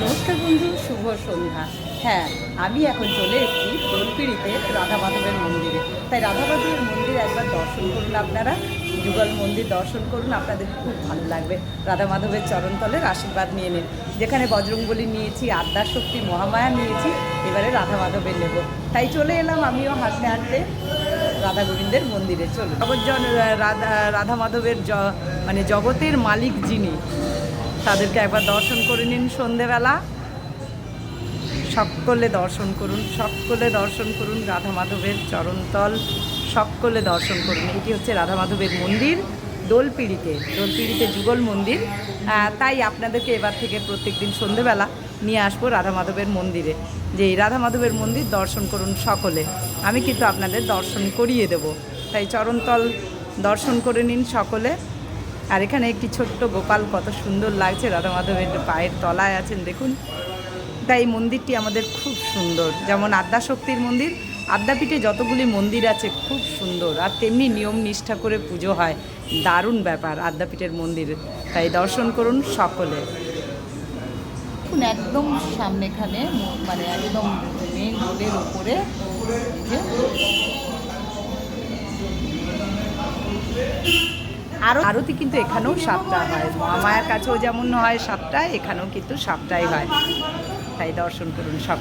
নমস্কার বন্ধু, শুভ সন্ধ্যা। হ্যাঁ, আমি এখন চলে এসেছি দোলপিড়িতে রাধা মাধবের মন্দিরে। তাই রাধা মাধবের মন্দির একবার দর্শন করুন, আপনারা যুগল মন্দির দর্শন করুন, আপনাদের খুব ভালো লাগবে। রাধা মাধবের চরণতলের আশীর্বাদ নিয়ে নিন। যেখানে বজরংবলী নিয়েছি, আদ্যাশক্তি, মহামায়া নিয়েছি, এবারে রাধা মাধবের নেব। তাই চলে এলাম আমিও হাঁটতে হাঁটতে রাধা গোবিন্দের মন্দিরে। চলুন, রাধা মাধবের মানে জগতের মালিক যিনি, তাদেরকে একবার দর্শন করে নিন। সন্ধেবেলা সকলে দর্শন করুন, সকলে দর্শন করুন রাধা মাধবের চরণতল, সকলে দর্শন করুন। এটি হচ্ছে রাধা মাধবের মন্দির দোলপিড়িতে যুগল মন্দির। তাই আপনাদেরকে এবার থেকে প্রত্যেক দিন সন্ধেবেলা নিয়ে আসবো রাধা মাধবের মন্দিরে, যে এই রাধা মাধবের মন্দির দর্শন করুন সকলে। আমি কিন্তু আপনাদের দর্শন করিয়ে দেব, তাই চরণতল দর্শন করে নিন সকলে। আর এখানে একটি ছোট্ট গোপাল, কত সুন্দর লাগছে, রাধা মাধবের পায়ের তলায় আছেন দেখুন। তাই এই মন্দিরটি আমাদের খুব সুন্দর। যেমন আদ্যাশক্তির মন্দির, আদ্যাপীঠে যতগুলি মন্দির আছে খুব সুন্দর, আর তেমনি নিয়ম নিষ্ঠা করে পুজো হয়। দারুণ ব্যাপার আদ্যাপীঠের মন্দিরে, তাই দর্শন করুন সকলে। দেখুন একদম সামনেখানে, মানে একদম মেন রোডের উপরে যে আরতি কিন্তু এখানেও 7টা হয়। মহামায়ার কাছেও যেমন হয় 7টায়, এখানেও কিন্তু 7টায় হয়। তাই দর্শন করুন সব।